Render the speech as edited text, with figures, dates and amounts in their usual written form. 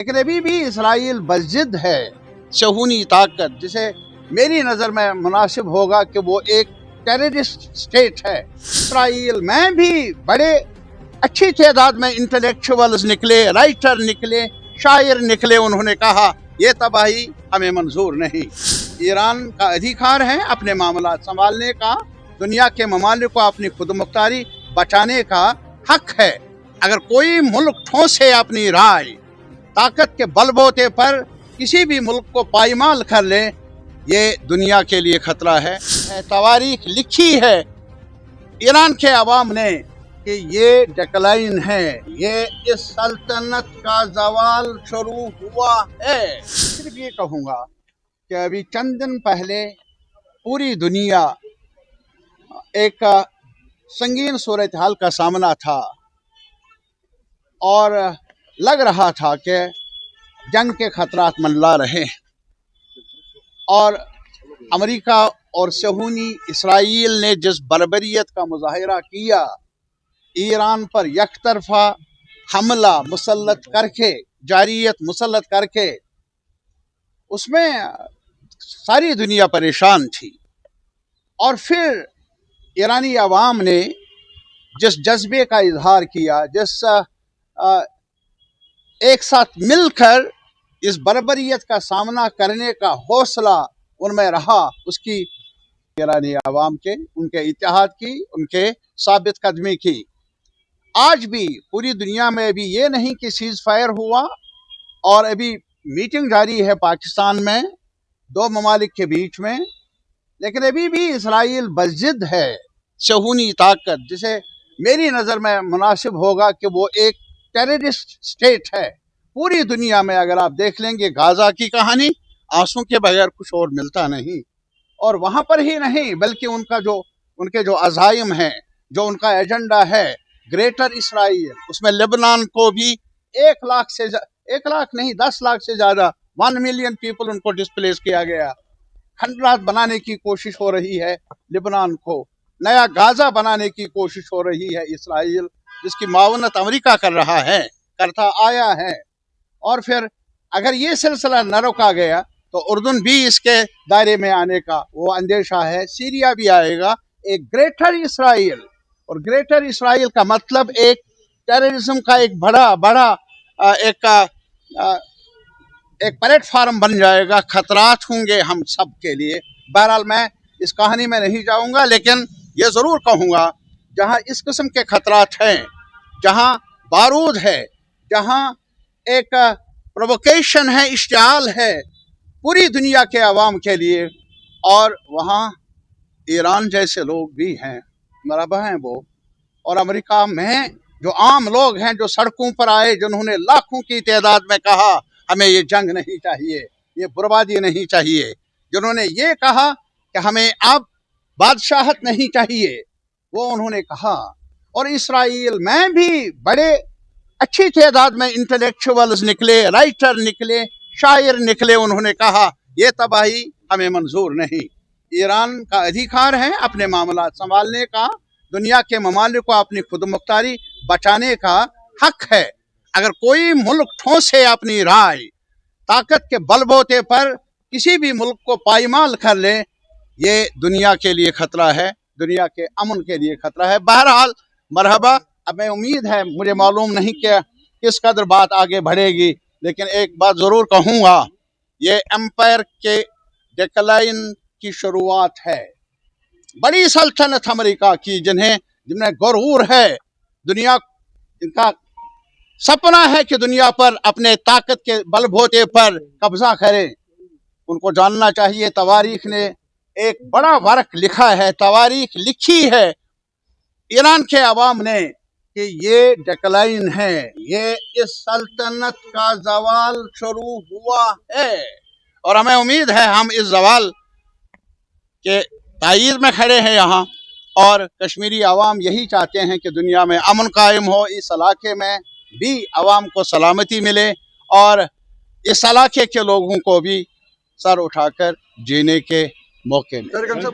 لیکن ابھی بھی اسرائیل بضد ہے صہیونی طاقت، جسے میری نظر میں مناسب ہوگا کہ وہ ایک ٹیررسٹ سٹیٹ ہے۔ اسرائیل میں بھی بڑے اچھی تعداد میں انٹلیکچوئلز نکلے، رائٹر نکلے، شاعر نکلے، انہوں نے کہا یہ تباہی ہمیں منظور نہیں۔ ایران کا ادھیکار ہے اپنے معاملات سنبھالنے کا، دنیا کے ممالک کو اپنی خود مختاری بچانے کا حق ہے۔ اگر کوئی ملک ٹھونسے اپنی رائے طاقت کے بل بوتے پر کسی بھی ملک کو پائمال کر لے، یہ دنیا کے لیے خطرہ ہے۔ تواریخ لکھی ہے ایران کے عوام نے کہ یہ ڈکلائن ہے، یہ اس سلطنت کا زوال شروع ہوا ہے۔ صرف یہ کہوں گا کہ ابھی چند دن پہلے پوری دنیا ایک سنگین صورتحال کا سامنا تھا اور لگ رہا تھا کہ جنگ کے خطرات منڈلا رہے، اور امریکہ اور صہیونی اسرائیل نے جس بربریت کا مظاہرہ کیا، ایران پر یک طرفہ حملہ مسلط کر کے، جارحیت مسلط کر کے، اس میں ساری دنیا پریشان تھی۔ اور پھر ایرانی عوام نے جس جذبے کا اظہار کیا، جس ایک ساتھ مل کر اس بربریت کا سامنا کرنے کا حوصلہ ان میں رہا، اس کی ایرانی عوام کے، ان کے اتحاد کی، ان کے ثابت قدمی کی۔ آج بھی پوری دنیا میں ابھی یہ نہیں کہ سیز فائر ہوا، اور ابھی میٹنگ جاری ہے پاکستان میں دو ممالک کے بیچ میں، لیکن ابھی بھی اسرائیل بضد ہے صہیونی طاقت، جسے میری نظر میں مناسب ہوگا کہ وہ ایک ٹیررسٹ سٹیٹ ہے۔ پوری دنیا میں اگر آپ دیکھ لیں گے غازہ کی کہانی، آنسوں کے بغیر کچھ اور ملتا نہیں۔ اور وہاں پر ہی نہیں بلکہ ان کے جو عزائم ہیں، جو ان کا ایجنڈا ہے گریٹر اسرائیل، اس میں لبنان کو بھی 1 لاکھ نہیں 10 لاکھ سے زیادہ 1 ملین پیپل ان کو ڈسپلیس کیا گیا۔ کھنڈرات بنانے کی کوشش ہو رہی ہے لبنان کو، نیا غازہ بنانے کی کوشش ہو رہی ہے اسرائیل، جس کی معاونت امریکہ کر رہا ہے، کرتا آیا ہے۔ اور پھر اگر یہ سلسلہ نہ روکا گیا تو اردن بھی اس کے دائرے میں آنے کا وہ اندیشہ ہے، سیریا بھی آئے گا۔ ایک گریٹر اسرائیل، اور گریٹر اسرائیل کا مطلب ایک ٹیررزم کا ایک بڑا ایک پلیٹ فارم بن جائے گا۔ خطرات ہوں گے ہم سب کے لیے۔ بہرحال میں اس کہانی میں نہیں جاؤں گا، لیکن یہ ضرور کہوں گا جہاں اس قسم کے خطرات ہیں، جہاں بارود ہے، جہاں ایک پرووکیشن ہے، اشتعال ہے پوری دنیا کے عوام کے لیے، اور وہاں ایران جیسے لوگ بھی ہیں، مرحبا ہیں وہ، اور امریکہ میں جو عام لوگ ہیں جو سڑکوں پر آئے، جنہوں نے لاکھوں کی تعداد میں کہا ہمیں یہ جنگ نہیں چاہیے، یہ بربادی نہیں چاہیے، جنہوں نے یہ کہا کہ ہمیں اب بادشاہت نہیں چاہیے، وہ انہوں نے کہا۔ اور اسرائیل میں بھی بڑے اچھی تعداد میں انٹلیکچوئلز نکلے، رائٹر نکلے، شاعر نکلے، انہوں نے کہا یہ تباہی ہمیں منظور نہیں۔ ایران کا ادھیکار ہے اپنے معاملات سنبھالنے کا، دنیا کے ممالک کو اپنی خود مختاری بچانے کا حق ہے۔ اگر کوئی ملک ٹھونسے اپنی رائے طاقت کے بل بوتے پر کسی بھی ملک کو پائمال کر لے، یہ دنیا کے لیے خطرہ ہے، دنیا کے امن کے لیے خطرہ ہے۔ بہرحال مرحبا، اب میں امید ہے، مجھے معلوم نہیں کہ کس قدر بات آگے بڑھے گی، لیکن ایک بات ضرور کہوں گا، یہ امپائر کے ڈیکلائن کی شروعات ہے۔ بڑی سلطنت امریکہ کی، جنہیں غرور ہے، دنیا ان کا سپنا ہے کہ دنیا پر اپنے طاقت کے بل بوتے پر قبضہ کرے، ان کو جاننا چاہیے تواریخ نے ایک بڑا ورق لکھا ہے، تواریخ لکھی ہے ایران کے عوام نے کہ یہ ڈکلائن ہے، یہ اس سلطنت کا زوال شروع ہوا ہے، اور ہمیں امید ہے ہم اس زوال کے تائید میں کھڑے ہیں یہاں، اور کشمیری عوام یہی چاہتے ہیں کہ دنیا میں امن قائم ہو، اس علاقے میں بھی عوام کو سلامتی ملے، اور اس علاقے کے لوگوں کو بھی سر اٹھا کر جینے کے موقع ملے۔